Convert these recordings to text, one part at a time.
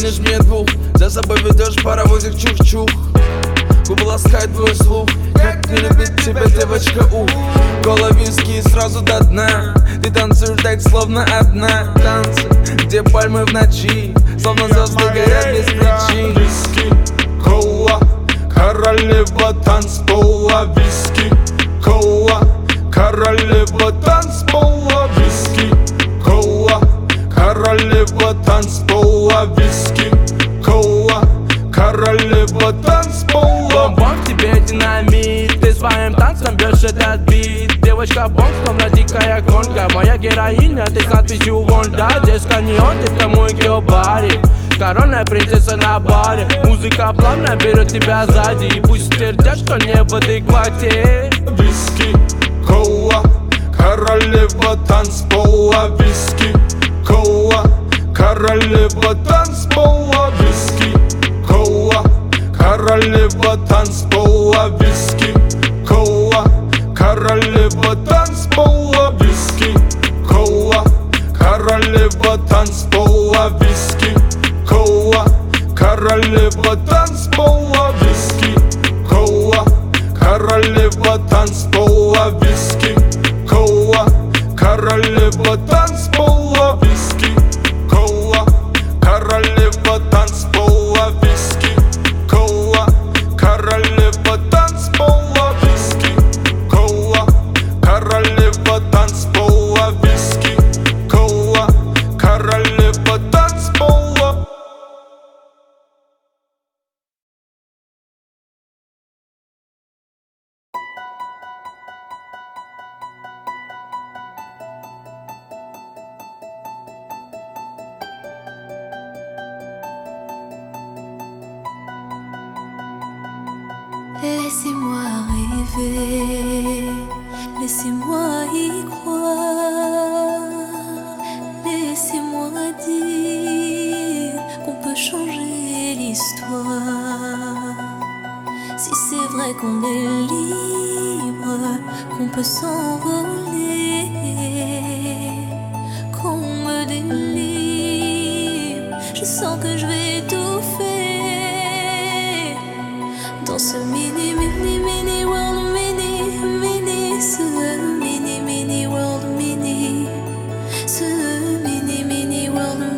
гонишь мне двух, за собой ведешь паровозик чух-чух. Губы ласкает твой слух, как не любит тебя девочка, В голове виски сразу до дна. Ты танцуешь так, словно одна. Танцы, где пальмы в ночи, словно звезды горят без причин. Виски, кола, королева танцпола. Виски, кола, королева танцпола. Виски, кола, королева танцпола. Виски, кола, королева танцпола. Бомб в тебе динамит, ты своим танцем бьешь этот бит. Девочка бомб, словно дикая гонка. Моя героиня, ты с надписью Вонда. Детка неон, ты в камуйке баре. Коронная принцесса на баре. Музыка плавно берет тебя сзади. И пусть твердят, что не в адеквате. Виски, кола, королева танцпола. Виски, кола, королева танцпола. Виски, кола, королева танцпола. Виски, кола, королева танцпола. Виски, кола, королева танцпола. Виски, кола, королева танцпола. Виски, кола, королева танцпола. Виски, кола, королева танцпола. Виски, кола, королева танцпола. Виски, кола, королева танцпола. Виски, кола, королева танцпола. Виски, кола, королева танцпола. Laissez-moi rêver, laissez-moi y croire, laissez-moi dire qu'on peut changer l'histoire. Si c'est vrai qu'on est libre, qu'on peut s'envoler, qu'on me délivre, je sens que je vais étouffer dans ce mini world, ce mini world, ce mini world,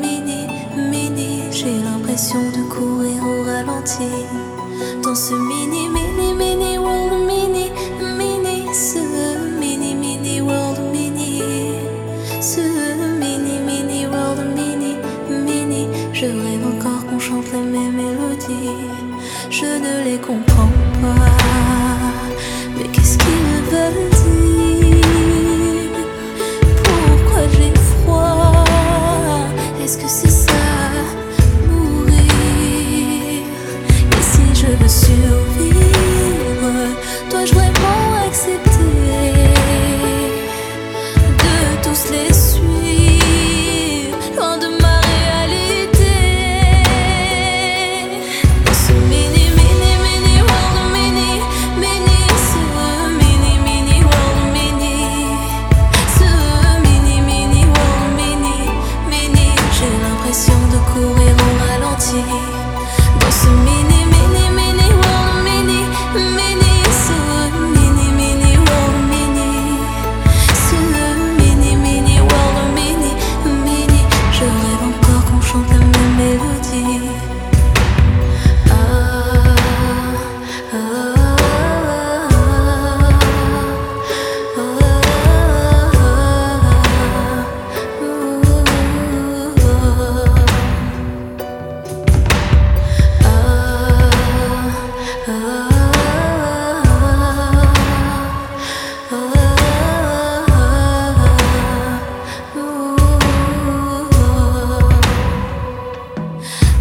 j'ai l'impression de courir au ralenti dans ce mini world, ce mini world, ce mini world, je rêve encore qu'on chante les mêmes mélodies. Je ne les comprends pas, mais qu'est-ce qu'ils veulent dire? Pourquoi j'ai froid? Est-ce que c'est ça, mourir? Et si je veux survivre, dois-je vraiment accepter de tous les suivre, loin de ma réalité? Ce mini world, ce mini world, ce mini world, j'ai l'impression de courir au ralenti dans ce mini world, ce mini world, ce mini world, je rêve encore qu'on chante la même mélodie.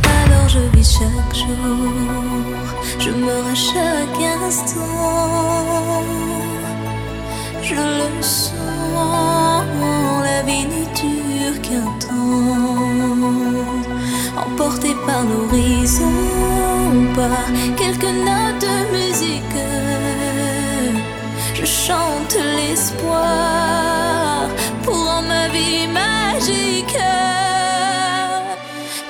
Alors je vis chaque jour, je meurs à chaque instant. Je le sens, la vie ne dure qu'un temps. Emporté par l'horizon, par quelques notes de musique, je chante l'espoir pour rendre ma vie magique.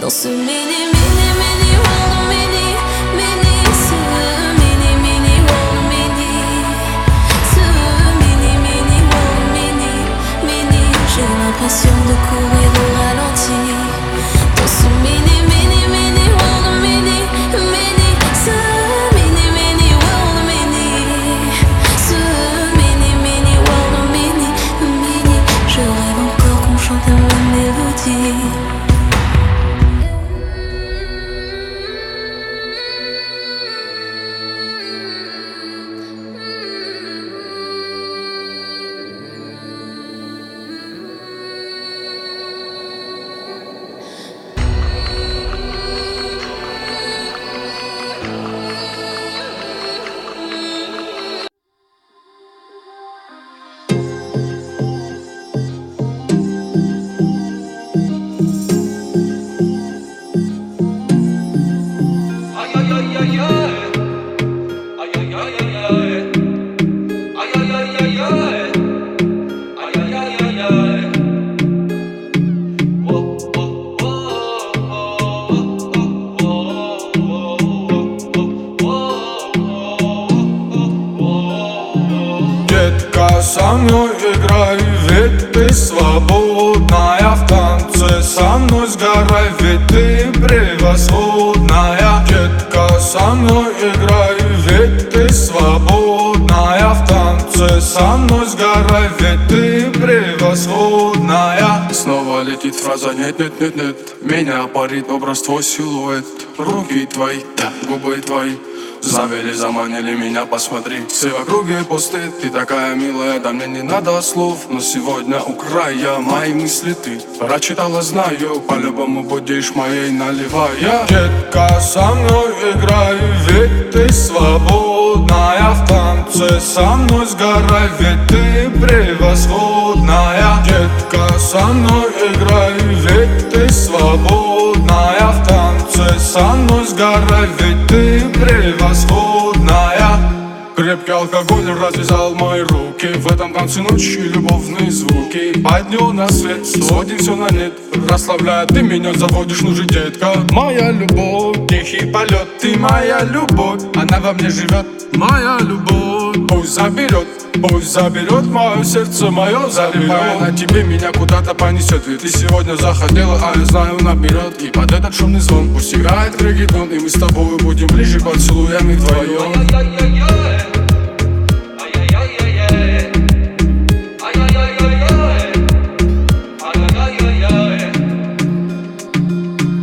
Dans ce mini, mini, mini world, mini, mini, ce mini, mini world, mini, ce mini, mini world, mini, mini. J'ai l'impression de courir au ralenti. Dans ce mini, mini, mini world, mini, mini, ce mini, mini world, mini, ce mini, mini world, mini, mini. Je rêve encore qu'on chante la même mélodie. Со мной играй, ведь ты свободная. В танце со мной сгорай, ведь ты превосходная. Детка, со мной играй, ведь ты свободная. В танце со мной сгорай, ведь ты превосходная. Снова летит фраза нет, нет, нет, нет. Меня парит образ твой силуэт. Руки твои, да, губы твои завели, заманили меня, посмотри. Все в округе пусты, ты такая милая, да мне не надо слов. Но сегодня у края мои мысли ты прочитала, знаю. По-любому будешь моей, наливая. Детка, со мной играй, ведь ты свободная. В танце со мной сгорай, ведь ты превосходная. Детка, со мной играй, ведь ты свободная. В танце со мной сгорай, ведь ты превосходная. Крепкий алкоголь развязал мои руки. В этом танце ночи любовные звуки. Поднял на свет, сводим все на нет. Расслабляя, ты меня заводишь, ну же, детка. Моя любовь, тихий полет. Ты моя любовь, она во мне живет. Моя любовь, пусть заберет мое сердце, мое заливая. На тебе меня куда-то понесет. Ведь ты сегодня захотела, а я знаю наперед. И под этот шумный звон пусть играет реггетон. И мы с тобой будем ближе поцелуями вдвоем.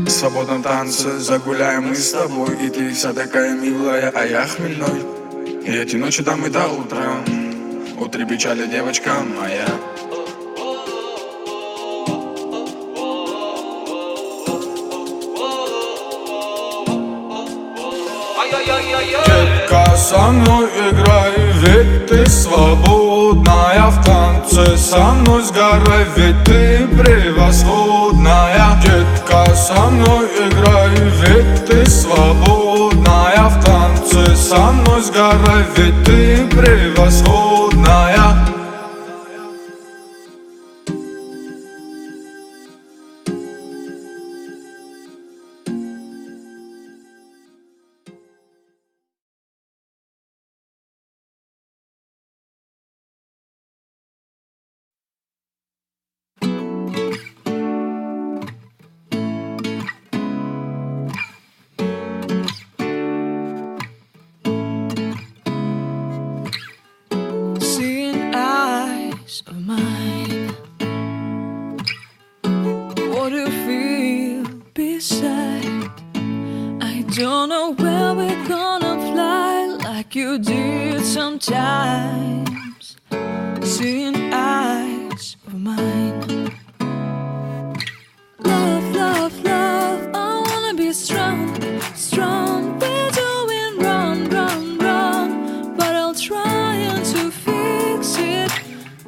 В свободном танце загуляем мы с тобой. И ты вся такая милая, а я хмельной. И эти ночи там и до утра. Утри печали, девочка моя. Детка, со мной играй, ведь ты свободная. В танце со мной сгорай, ведь ты превосходная. Детка, со мной играй, ведь ты свободная. В танце со мной сгорай, ведь ты превосходная. Of mine, what do you feel beside? I don't know where we're gonna fly like you did sometimes. Seeing eyes of mine. Love, love, love, I wanna be strong, strong. We're doing wrong, wrong, wrong, but I'll try to fix it.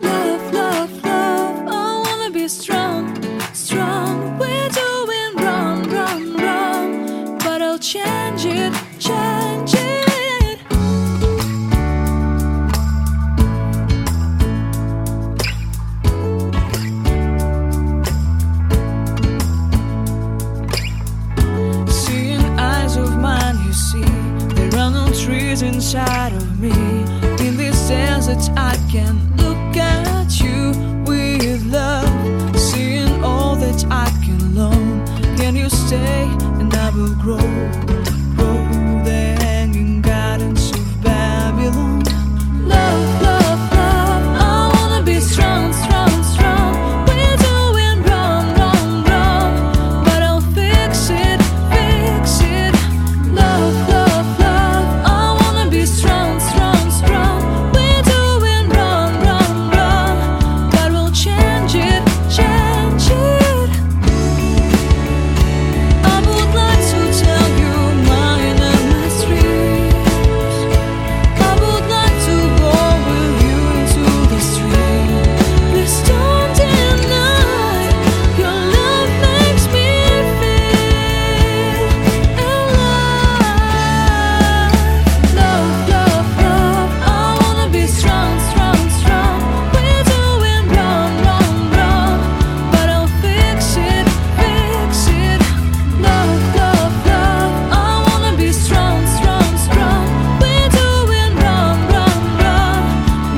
Love, love, love, I wanna be strong, strong. We're doing wrong, wrong, wrong, but I'll change it, change it. trees inside of me. In this sense that I can look at you with love, seeing all that I can learn. Can you stay and I will grow the hanging gardens of Babylon. Love, love, love, I wanna be strong, strong, strong. We're doing wrong, wrong, wrong, but I'll fix it, fix it. Love, love, love, I wanna be strong, strong, strong. We're doing wrong, wrong, wrong, but we'll change it, change it. I would like to tell you my mysteries. I would like to go with you into the street. Please don't deny your love makes me feel alive. Love, love, love, I wanna be strong, strong, strong. We're doing wrong, wrong, wrong, but I'll fix it, fix it. Love, love, love, I wanna be strong, strong, strong. We're doing wrong, wrong, wrong,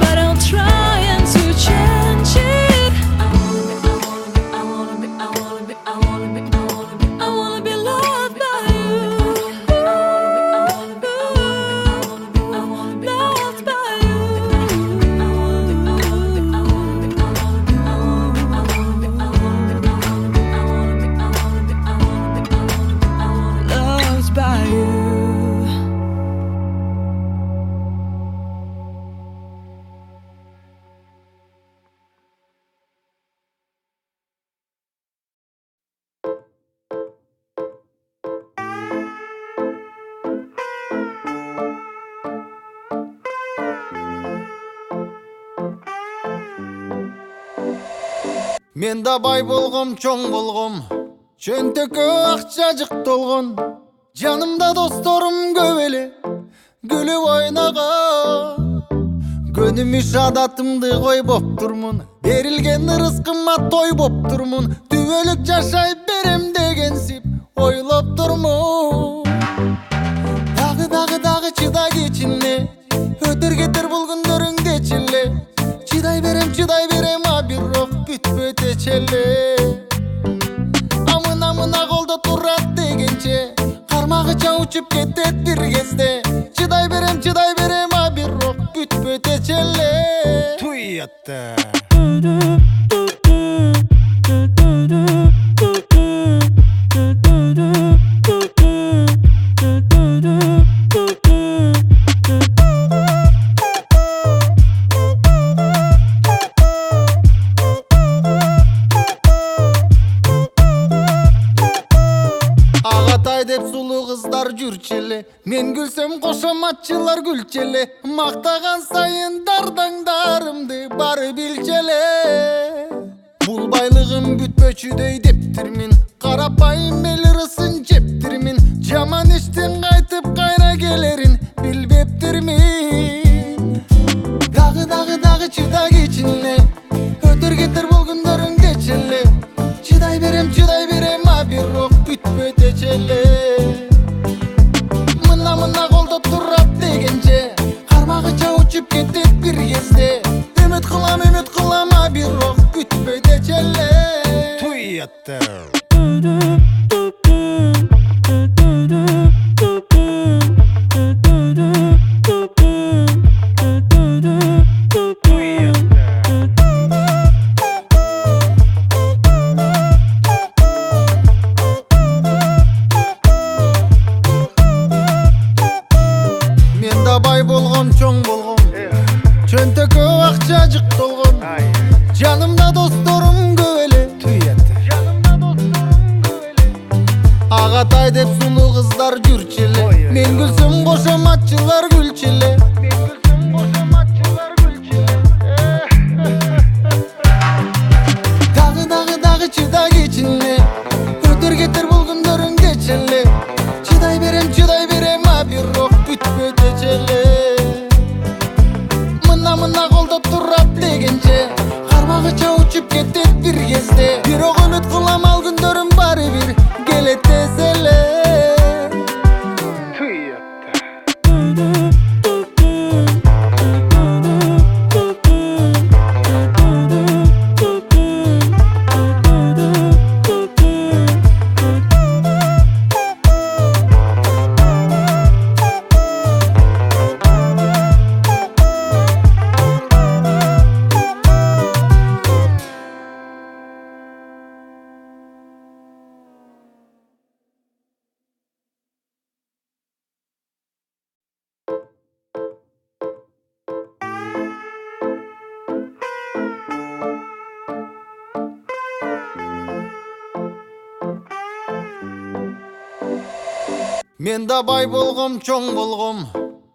but I'll try and to change it. I wanna be loved by you. Loved by you. Loved by you. Мен да бай болгом, чоң болгом, чөнтөккө акча жык толгон. Жанымда досторум көп эле, күлүп ойногон. Көнүмүш адатымды койбоп турмун, берилген рызкыма той боп турмун. Түбөлүк жашай берем дегенсип ойлоп турмун. Дагы чыдай кечине, өтөр кетер бул күндөрүңдечиле. Чыдай берем, а бирок бүтпөйт эчеле. Амына колдо турат дегенче, кармагыча учуп кетет бир кезде. Чыдай берем, а бирок бүтпөйт эчеле. Туйатта. Агатай деп сулуу кыздар жүрчеле, мен күлсөм кошоматчылар күлчеле. Мактаган сайын дардаңдарымды бары билчеле. Бул байлыгым бүтпөчүдөй дептирмин, карапайым эл ырысын жептирмин. Жаман иштен кайтып кайра келерин билбептирмин. Дагы чыдай кечине, өтөр кетер бул күндөрүңдечеле. Чыдай берем, а бирок бүтпөйт эчеле. Мына колдо турат дегенче, кармагыча учуп кетет бир кезде. Үмүт кылам, а бирок бүтпөйт эчеле. Туйатта. Бай болгом, чоң болгом, чөнтөккө акча жык толгон. Жанымда досторум көп эле. Агатай деп сулуу кыздар жүрчеле, мен күлсөм кошоматчылар күлчеле. Дагы чыдай кечине, өтөр кетер бул күндөрүңдечеле. Чыдай берем, а бирок бүтпөйт эчеле. Мына колдо турат дегенче, кармагыча учуп кетет бир кезде. Бирок үмүт кылам, ал күндөрүм баары бир келет тез эле. Мен да бай болгом, чоң болгом,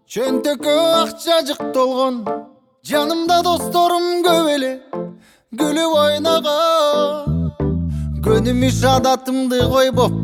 чөнтөккө акчажык толгон. Жанымда досторум көп эле, күлүп ойногон. Көнүмүш адатымды койбоп